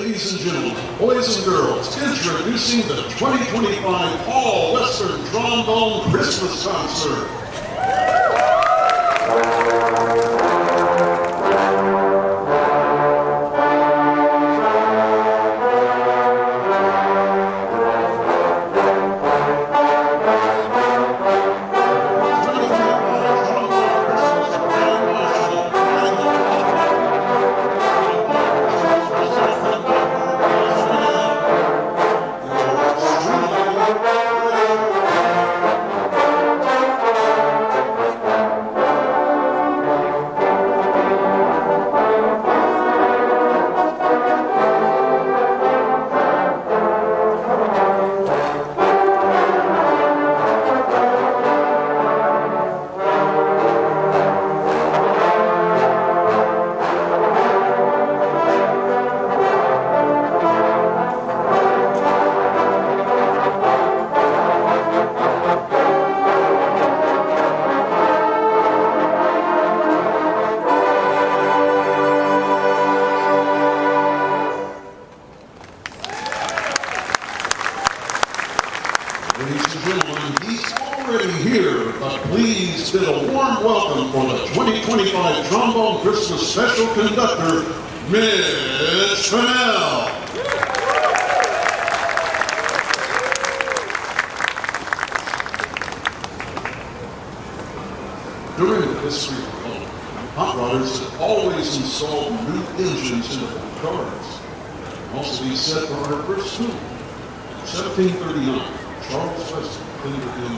Ladies and gentlemen, boys and girls, introducing the 2025 All-Western Trombone Christmas Concert. Ladies and gentlemen, he's already here, but please bid a warm welcome for the 2025 Trombone Christmas Special Conductor, Miss Fennell. During the history of the home, hot rodders have always installed new engines into their cars. Also be set for our first move. In 1739, Charles Weston pleaded him,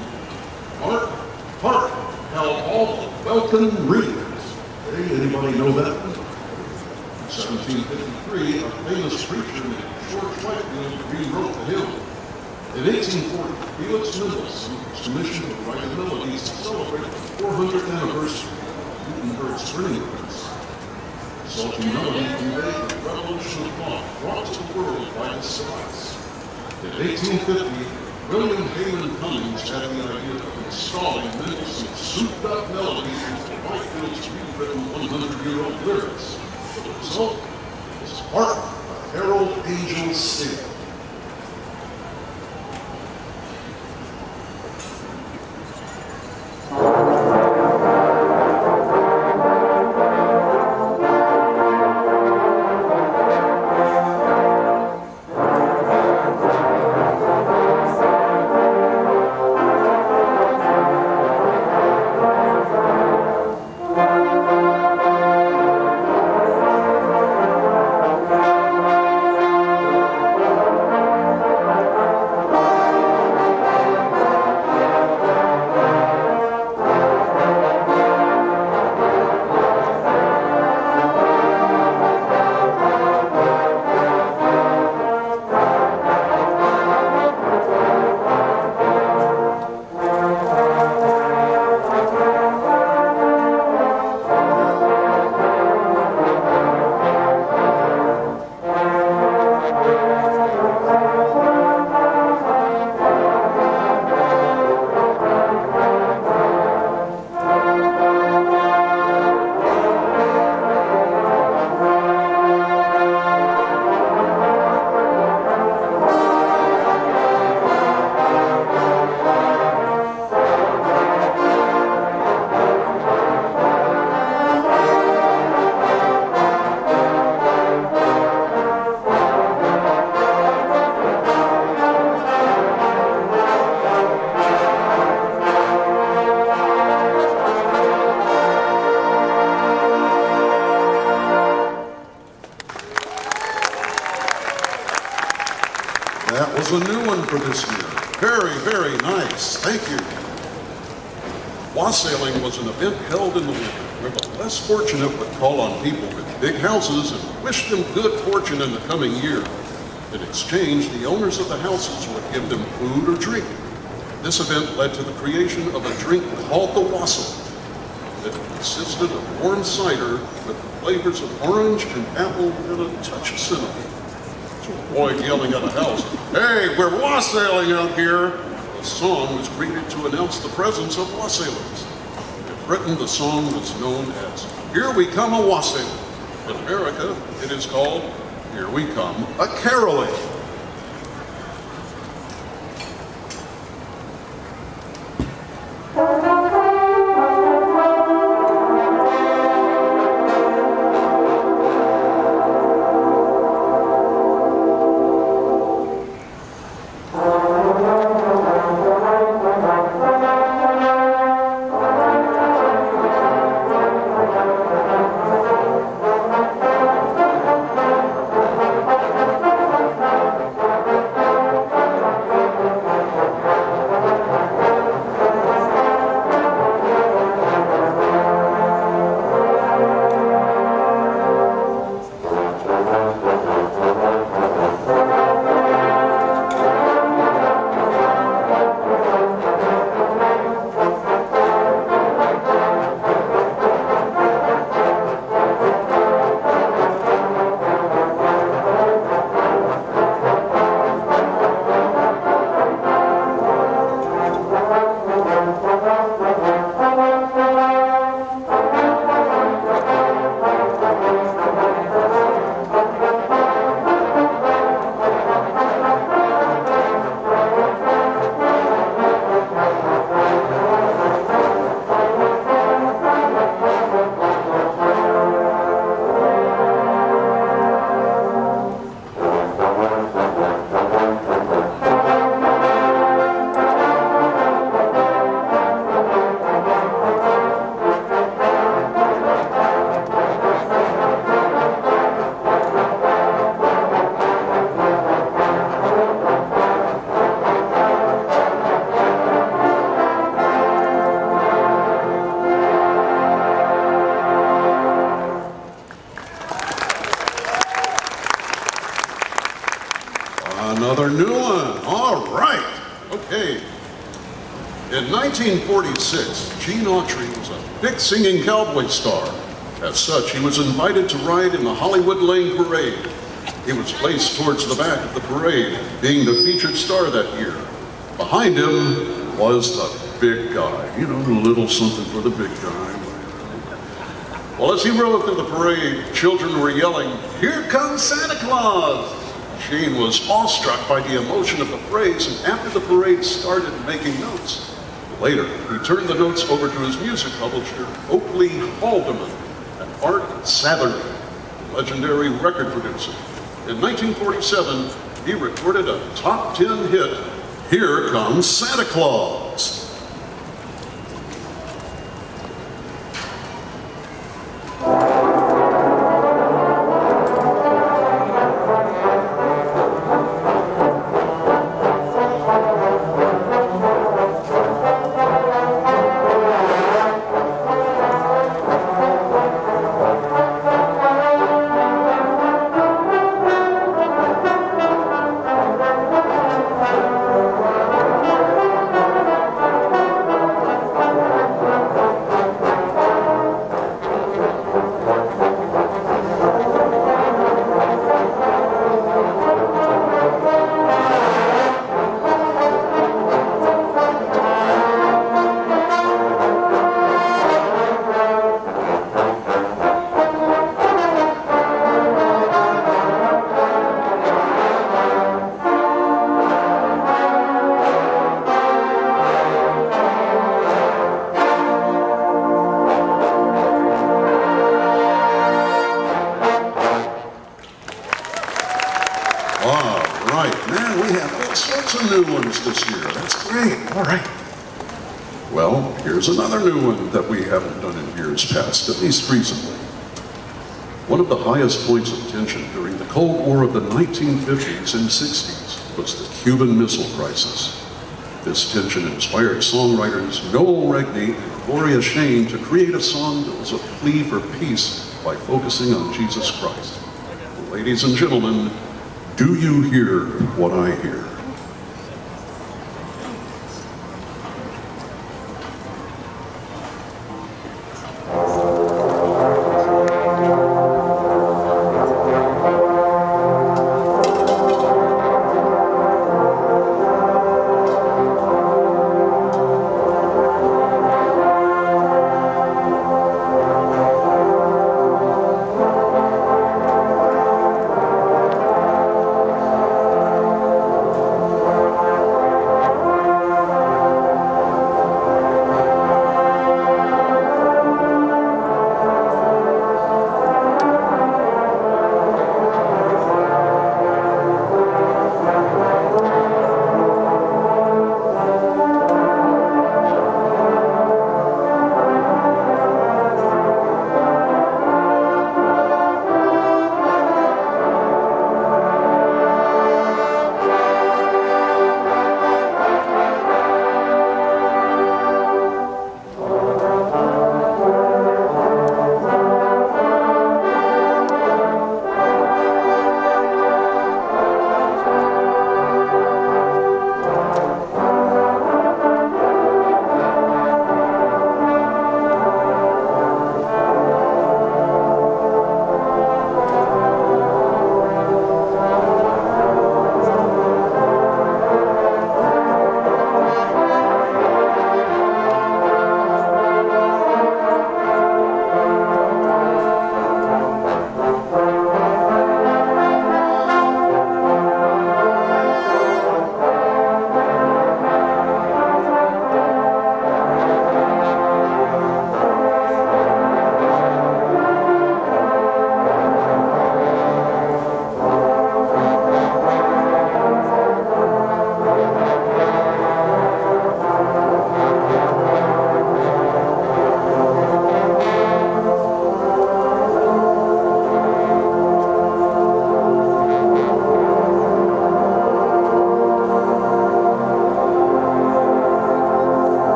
hark, how all the welcome readers. Hey, anybody know that one? In 1753, a famous preacher named George Whitefield rewrote the hymn. In 1840, Felix Mendelssohn was commissioned to write melodies to celebrate the 400th anniversary of Gutenberg's printing press. The sultry melody conveyed the revolution of thought brought to the world by the Celts. In 1850, William Hayman Cummings had the idea of installing Mendelssohn's souped-up melodies into Whitefield's rewritten 100-year-old lyrics. The result was Hark, a Herald Angels Sing. That was a new one for this year. Very, very nice. Thank you. Wassailing was an event held in the winter where the less fortunate would call on people with big houses and wish them good fortune in the coming year. In exchange, the owners of the houses would give them food or drink. This event led to the creation of a drink called the wassail. It consisted of warm cider with the flavors of orange and apple and a touch of cinnamon. To avoid yelling at a house, "Hey, we're wassailing out here!" The song was created to announce the presence of wassailers. In Britain, the song was known as "Here We Come a Wassailing." In America, it is called here we come, a caroling. Another new one. All right. Okay. In 1946, Gene Autry was a big singing cowboy star. As such, he was invited to ride in the Hollywood Lane Parade. He was placed towards the back of the parade, being the featured star that year. Behind him was the big guy. You know, a little something for the big guy. Well, as he rode through the parade, children were yelling, "Here comes Santa Claus!" Gene was awestruck by the emotion of the praise, and after the parade started making notes. Later, he turned the notes over to his music publisher, Oakley Haldeman, and Art Satherley, legendary record producer. In 1947, he recorded a top 10 hit, "Here Comes Santa Claus." Here's another new one that we haven't done in years past, at least recently. One of the highest points of tension during the Cold War of the 1950s and 60s was the Cuban Missile Crisis. This tension inspired songwriters Noel Regney and Gloria Shane to create a song that was a plea for peace by focusing on Jesus Christ. Ladies and gentlemen, do you hear what I hear?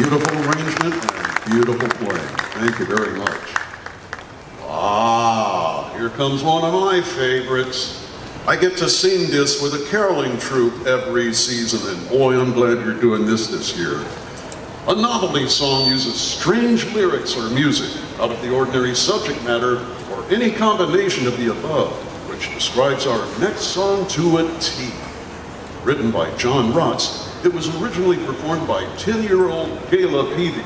Beautiful arrangement and beautiful playing. Thank you very much. Ah, here comes one of my favorites. I get to sing this with a caroling troupe every season, and boy, I'm glad you're doing this year. A novelty song uses strange lyrics or music out of the ordinary subject matter, or any combination of the above, which describes our next song to a T. Written by John Rotz, it was originally performed by 10-year-old Gayla Peavy.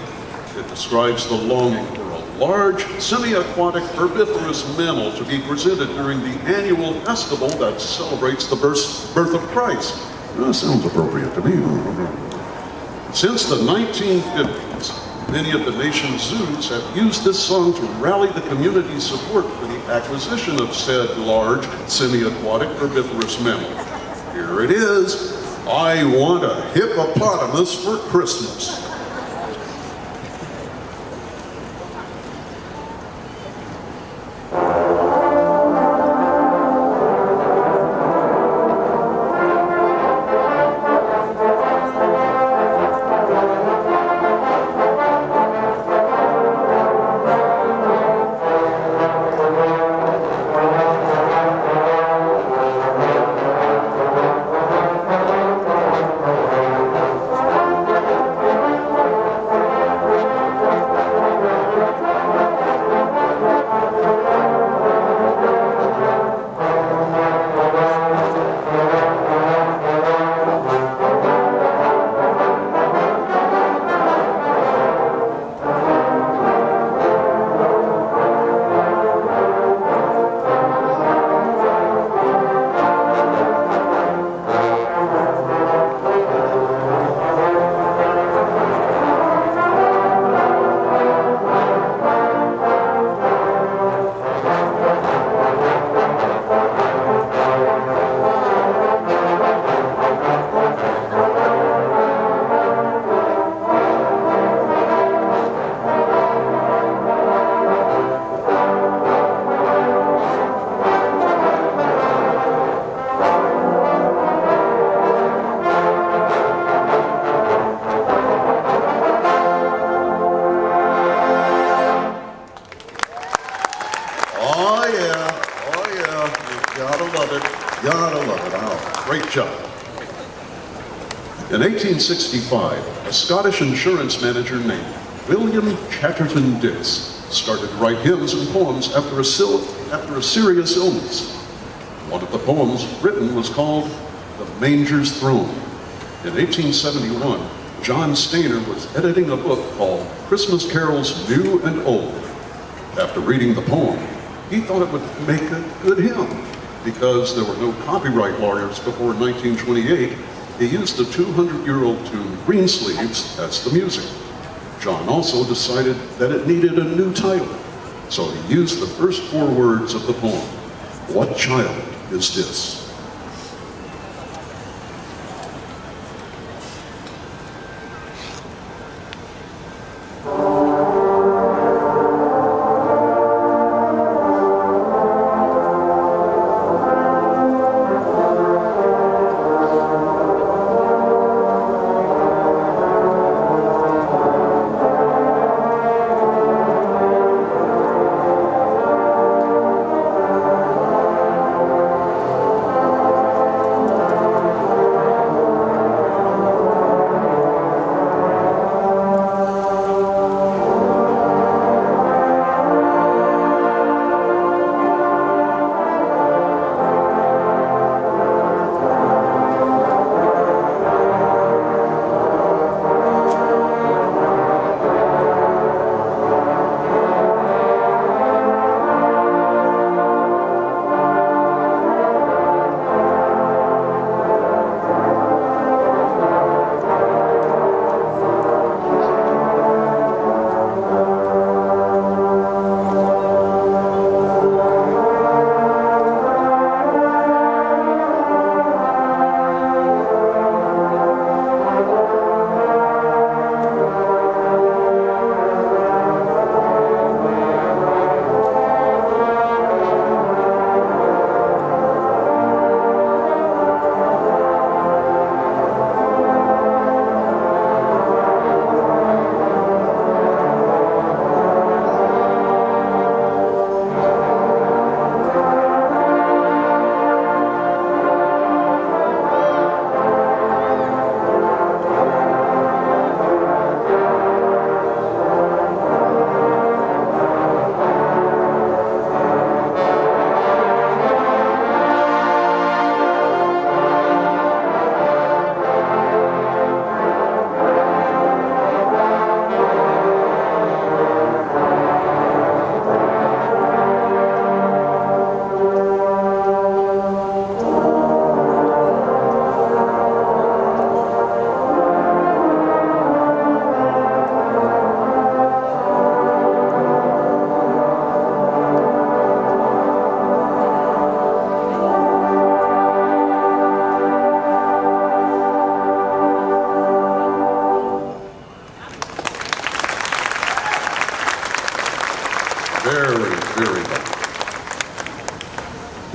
It describes the longing for a large, semi-aquatic herbivorous mammal to be presented during the annual festival that celebrates the birth of Christ. Sounds appropriate to me. Since the 1950s, many of the nation's zoos have used this song to rally the community's support for the acquisition of said large, semi-aquatic herbivorous mammal. Here it is. I want a hippopotamus for Christmas. In 1865, a Scottish insurance manager named William Chatterton Dix started to write hymns and poems after a serious illness. One of the poems written was called The Manger's Throne. In 1871, John Stainer was editing a book called Christmas Carols New and Old. After reading the poem, he thought it would make a good hymn. Because there were no copyright lawyers before 1928, he used the 200-year-old tune Greensleeves as the music. John also decided that it needed a new title, so he used the first 4 words of the poem. What child is this?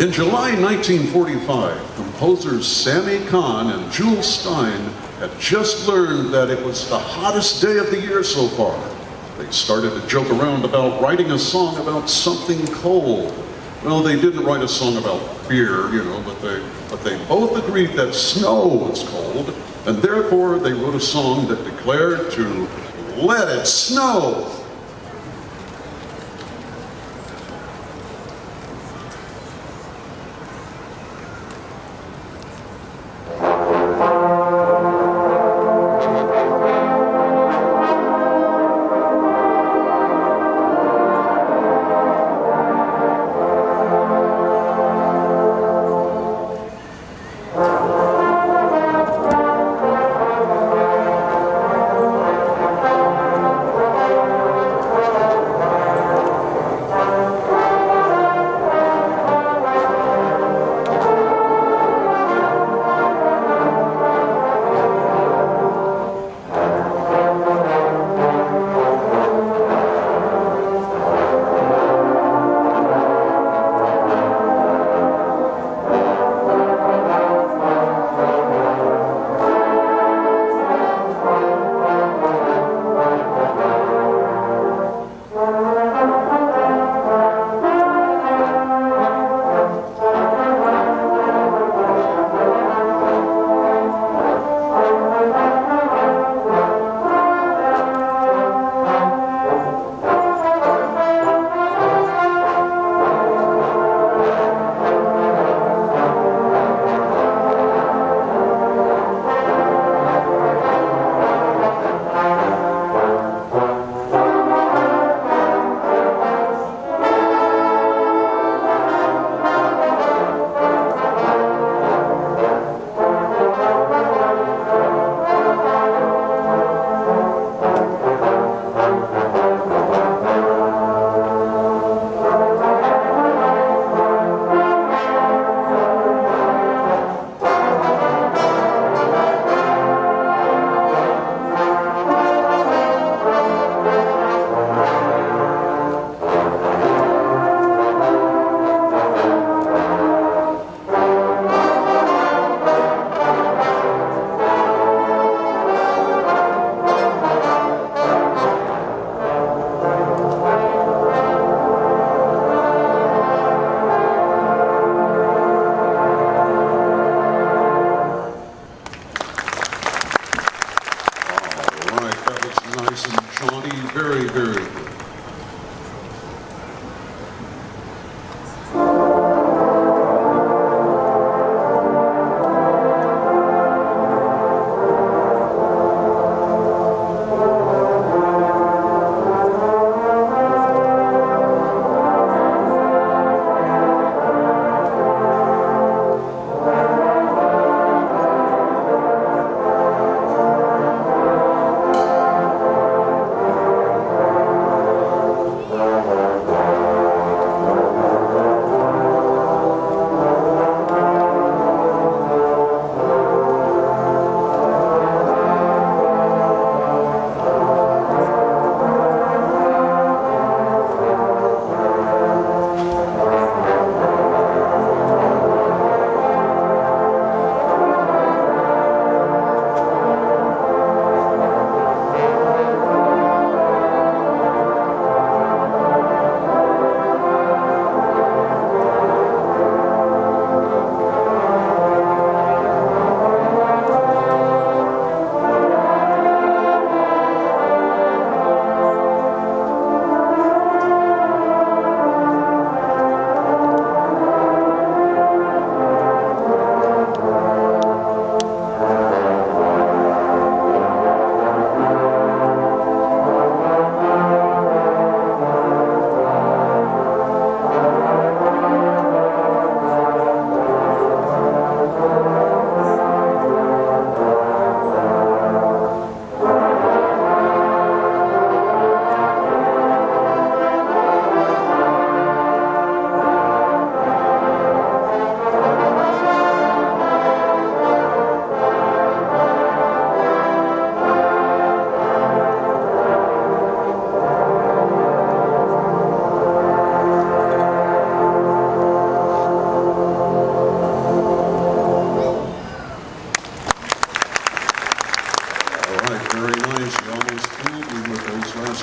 In July 1945, composers Sammy Kahn and Jules Stein had just learned that it was the hottest day of the year so far. They started to joke around about writing a song about something cold. Well, they didn't write a song about beer, but they both agreed that snow was cold, and therefore they wrote a song that declared to let it snow.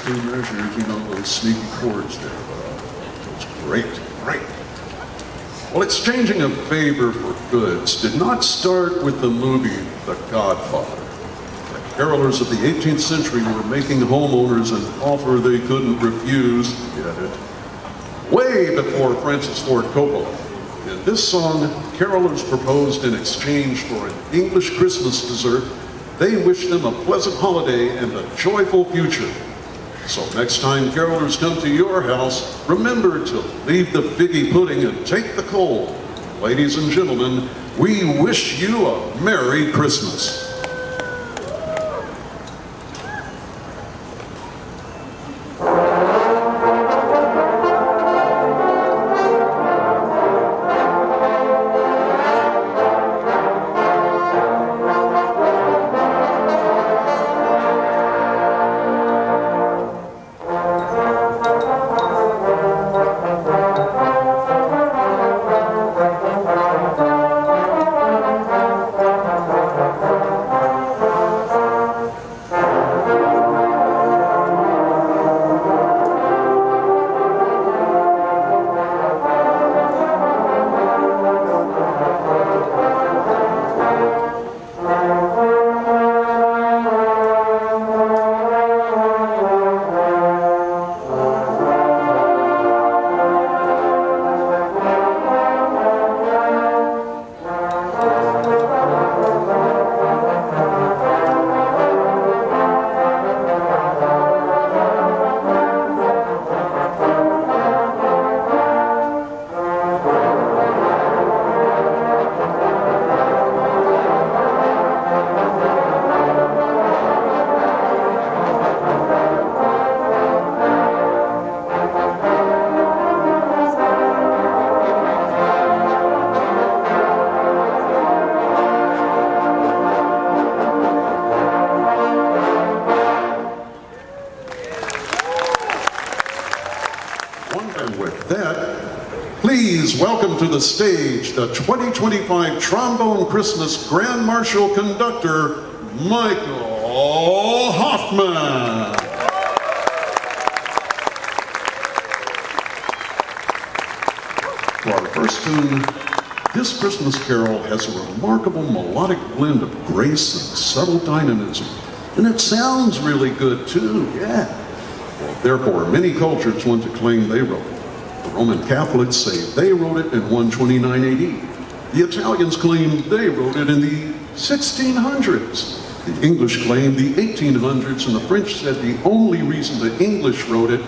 two measures, you know, those sneaky chords there. It's great, great. Well, exchanging a favor for goods did not start with the movie The Godfather. The carolers of the 18th century were making homeowners an offer they couldn't refuse, get it, way before Francis Ford Coppola. In this song, carolers proposed in exchange for an English Christmas dessert, they wished them a pleasant holiday and a joyful future. So next time carolers come to your house, remember to leave the figgy pudding and take the coal. Ladies and gentlemen, we wish you a Merry Christmas. Please welcome to the stage the 2025 Trombone Christmas Grand Marshal Conductor, Michael Hoffman. For our first tune, this Christmas carol has a remarkable melodic blend of grace and subtle dynamism. And it sounds really good too, yeah. Well, therefore, many cultures want to claim they wrote it. The Roman Catholics say they wrote it in 129 AD. The Italians claim they wrote it in the 1600s. The English claim the 1800s, and the French said the only reason the English wrote it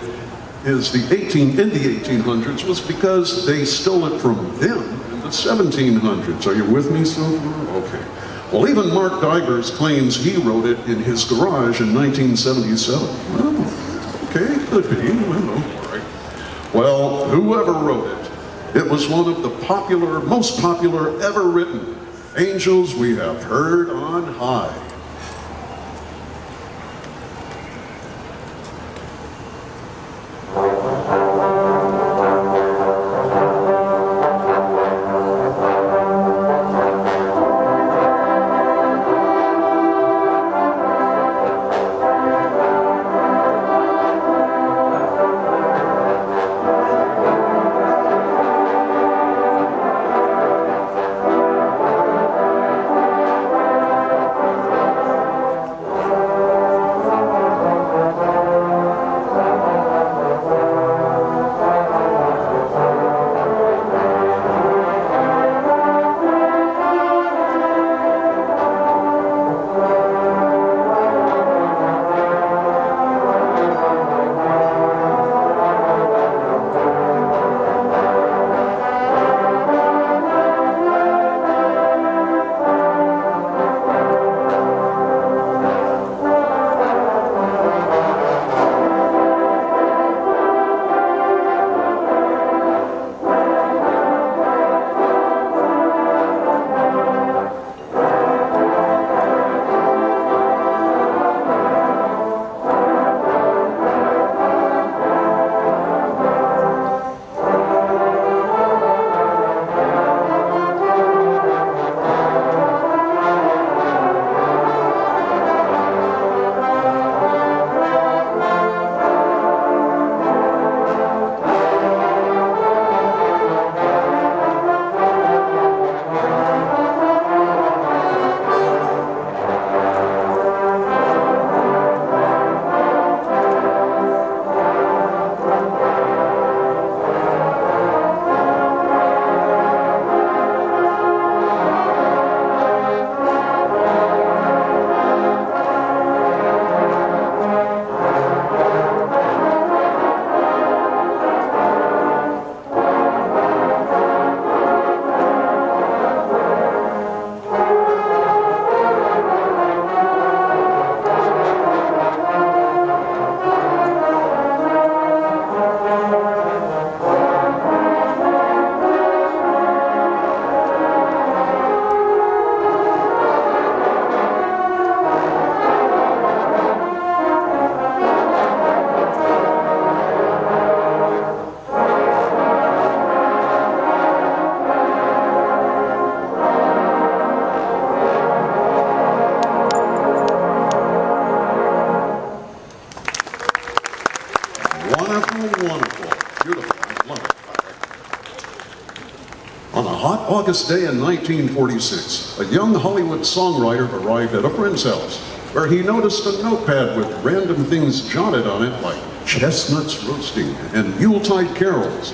is in the 1800s was because they stole it from them in the 1700s. Are you with me so far? Okay. Well, even Mark Divers claims he wrote it in his garage in 1977. Well, okay, could be. Well, whoever wrote it, it was one of the most popular ever written, Angels We Have Heard on High. August day in 1946, a young Hollywood songwriter arrived at a friend's house where he noticed a notepad with random things jotted on it like chestnuts roasting and Yuletide carols.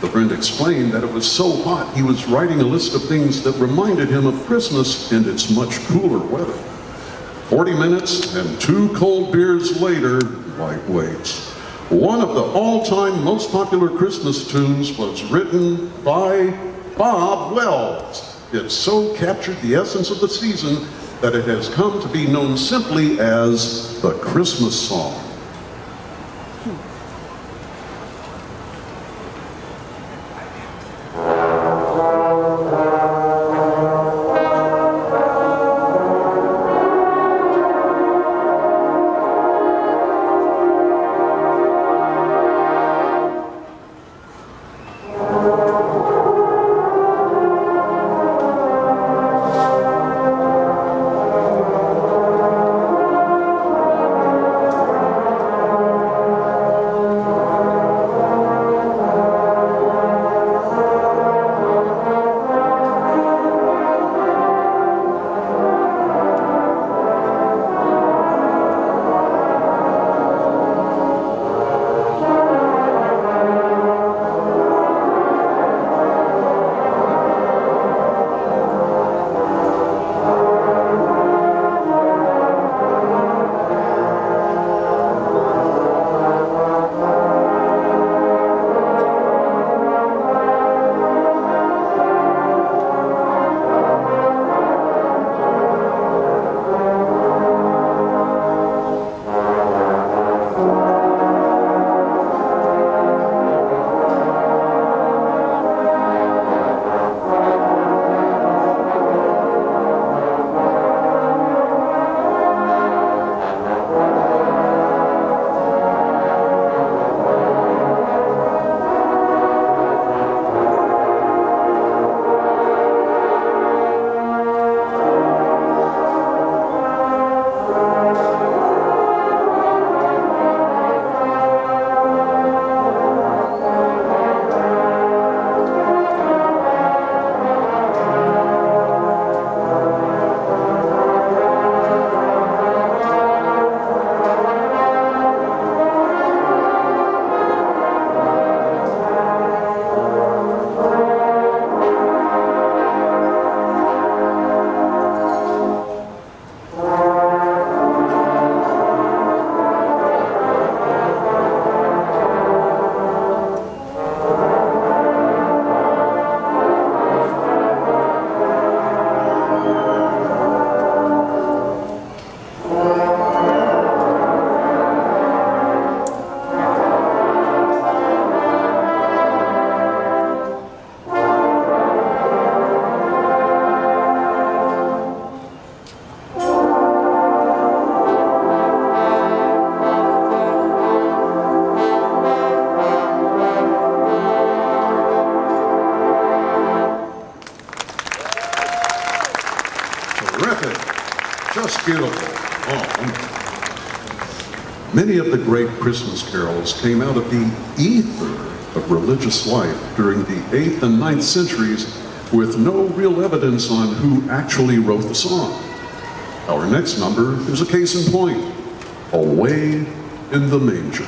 The friend explained that it was so hot he was writing a list of things that reminded him of Christmas and its much cooler weather. 40 minutes and 2 cold beers later, light waits. One of the all-time most popular Christmas tunes was written by Bob Wells. It so captured the essence of the season that it has come to be known simply as the Christmas song. Just beautiful. Oh. Many of the great Christmas carols came out of the ether of religious life during the 8th and 9th centuries with no real evidence on who actually wrote the song. Our next number is a case in point, Away in the Manger.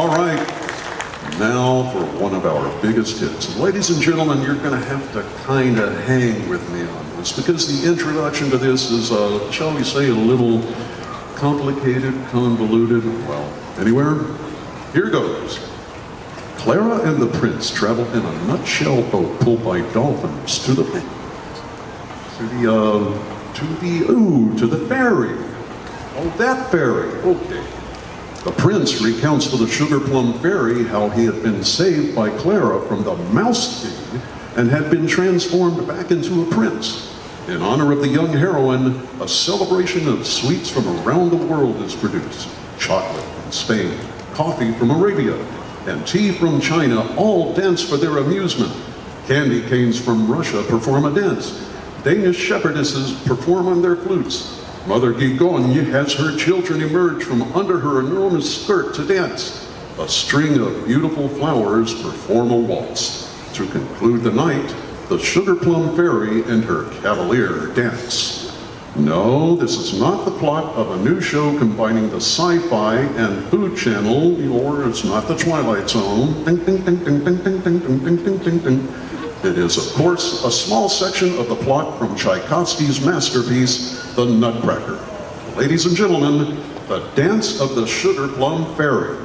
All right, now for one of our biggest hits. And ladies and gentlemen, you're going to have to kind of hang with me on this because the introduction to this is, shall we say, a little complicated, convoluted. Well, anywhere? Here goes. Clara and the Prince travel in a nutshell boat pulled by dolphins to the ferry. Oh, that ferry. Okay. The Prince recounts to the Sugar Plum Fairy how he had been saved by Clara from the Mouse King and had been transformed back into a prince. In honor of the young heroine, a celebration of sweets from around the world is produced. Chocolate from Spain, coffee from Arabia, and tea from China all dance for their amusement. Candy canes from Russia perform a dance. Danish shepherdesses perform on their flutes. Mother Gigogne has her children emerge from under her enormous skirt to dance. A string of beautiful flowers perform a waltz. To conclude the night, the Sugar Plum Fairy and her cavalier dance. No, this is not the plot of a new show combining the Sci-Fi and Food Channel, or it's not the Twilight Zone. Ding, ding, ding, ding, ding, ding, ding, ding, ding, ding, ding, ding. It is, of course, a small section of the plot from Tchaikovsky's masterpiece, The Nutcracker. Ladies and gentlemen, the Dance of the Sugar Plum Fairy.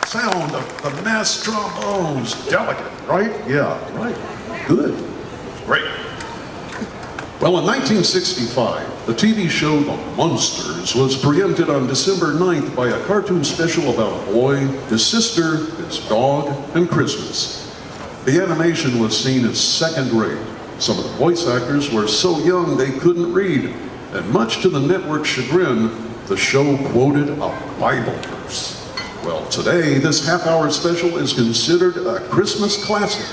Sound of the mass trombones. Delicate, right? Yeah, right. Good. Great. Well, in 1965, the TV show The Munsters was preempted on December 9th by a cartoon special about a boy, his sister, his dog, and Christmas. The animation was seen as second-rate. Some of the voice actors were so young they couldn't read, and much to the network's chagrin, the show quoted a Bible verse. Well, today, this half-hour special is considered a Christmas classic.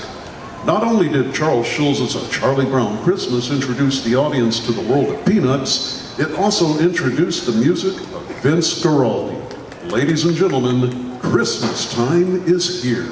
Not only did Charles Schulz's A Charlie Brown Christmas introduce the audience to the world of Peanuts, it also introduced the music of Vince Guaraldi. Ladies and gentlemen, Christmas time is here.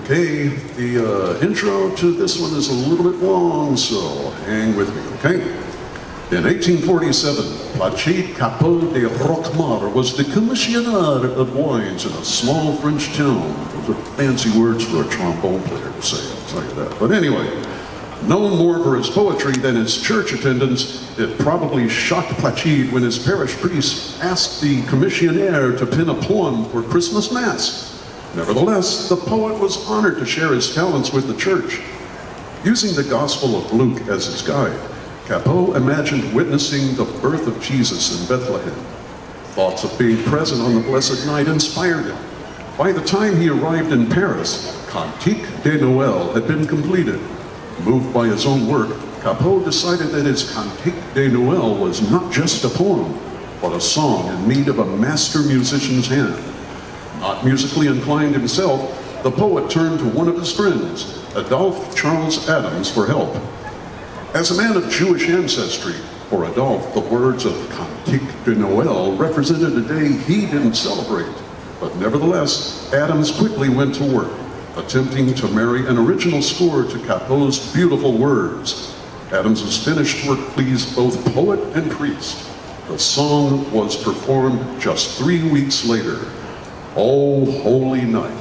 Okay, the intro to this one is a little bit long, so hang with me, okay? In 1847, Placide Capot de Roquemart was the commissioner of wines in a small French town. Those are fancy words for a trombone player to say, I'll tell you that. But anyway, known more for his poetry than his church attendance, it probably shocked Placide when his parish priest asked the commissionaire to pen a poem for Christmas Mass. Nevertheless, the poet was honored to share his talents with the church. Using the Gospel of Luke as his guide, Capot imagined witnessing the birth of Jesus in Bethlehem. Thoughts of being present on the blessed night inspired him. By the time he arrived in Paris, Cantique de Noël had been completed. Moved by his own work, Capot decided that his Cantique de Noël was not just a poem, but a song in need of a master musician's hand. Not musically inclined himself, the poet turned to one of his friends, Adolphe Charles Adams, for help. As a man of Jewish ancestry, for Adolphe, the words of Cantique de Noël represented a day he didn't celebrate. But nevertheless, Adams quickly went to work, attempting to marry an original score to Capot's beautiful words. Adams's finished work pleased both poet and priest. The song was performed just 3 weeks later. Oh, holy night.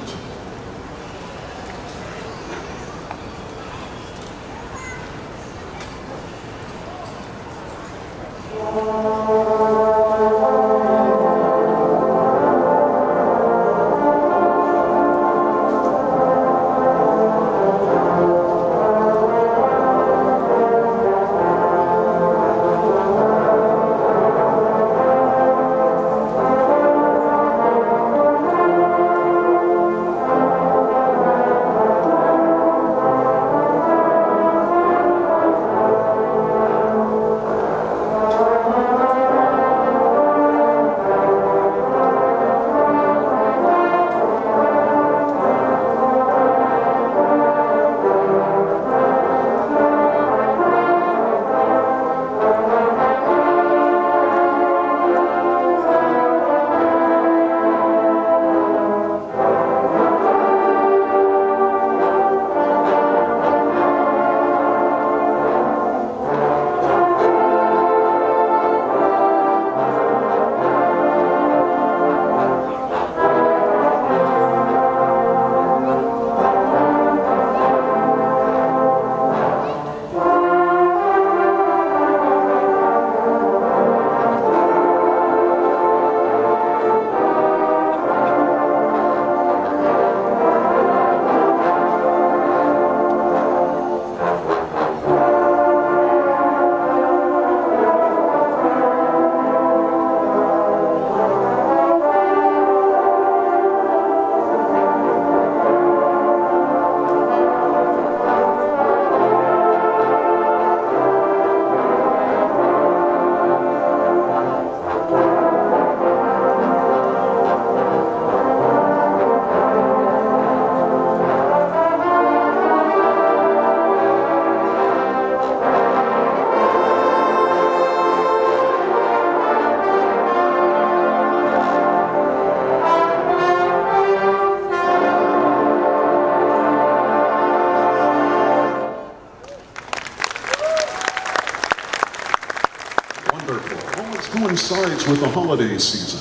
Coincides with the holiday season.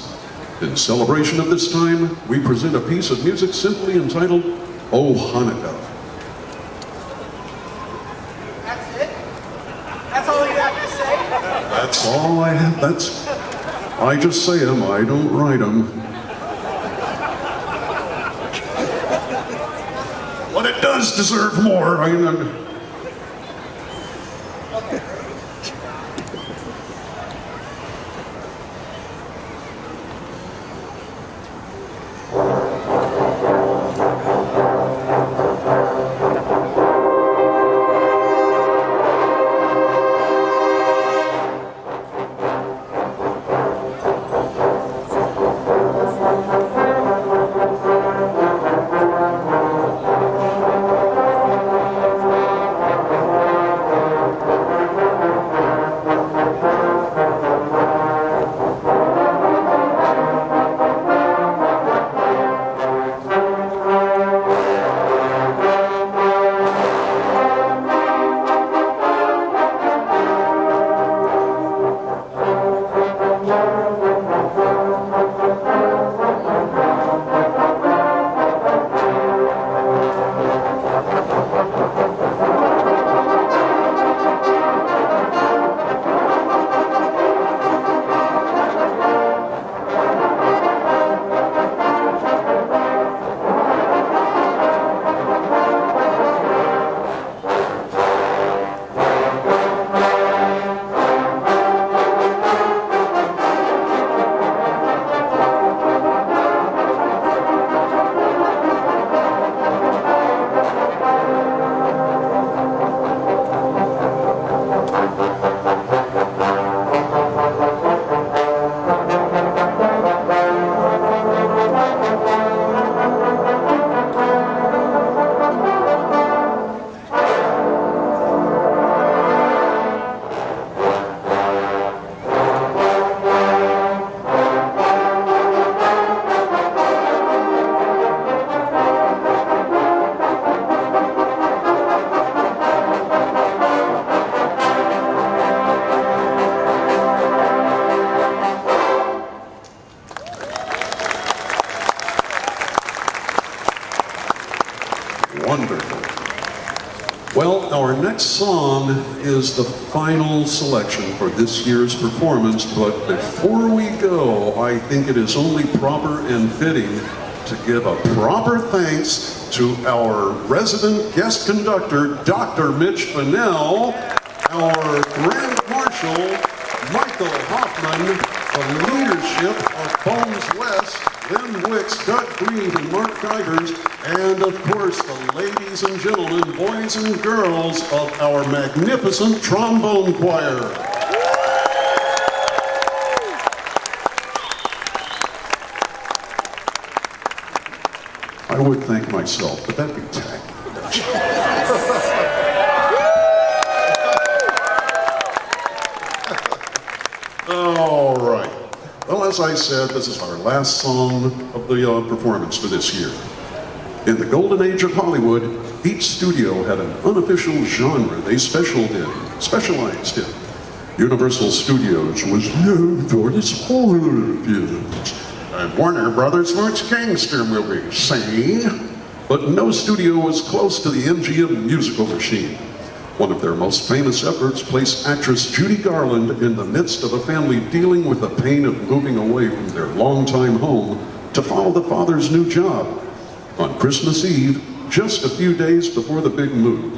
In celebration of this time, we present a piece of music simply entitled, Oh Hanukkah. That's it? That's all you have to say? That's all I have. I just say them, I don't write them. But it does deserve more. Well, our next song is the final selection for this year's performance, but before we go, I think it is only proper and fitting to give a proper thanks to our resident guest conductor, Dr. Mitch Fennell, our Grand Marshal, Michael Hoffman, the leadership of Bones West, Lynn Wicks, Doug Green, and Mark Divers, and of course the ladies and gentlemen, boys and girls of our magnificent trombone choir. I would thank myself, but that'd be tacky. All right. Well, as I said, this is our last song of the performance for this year. In the golden age of Hollywood, each studio had an unofficial genre they specialized in. Universal Studios was known for its horror films, and Warner Brothers for its gangster movies, see? But no studio was close to the MGM musical machine. One of their most famous efforts placed actress Judy Garland in the midst of a family dealing with the pain of moving away from their longtime home to follow the father's new job. On Christmas Eve, just a few days before the big move,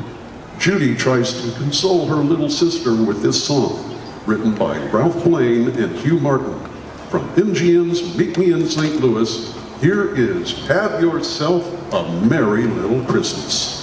Judy tries to console her little sister with this song, written by Ralph Blaine and Hugh Martin. From MGM's Meet Me in St. Louis, here is Have Yourself a Merry Little Christmas.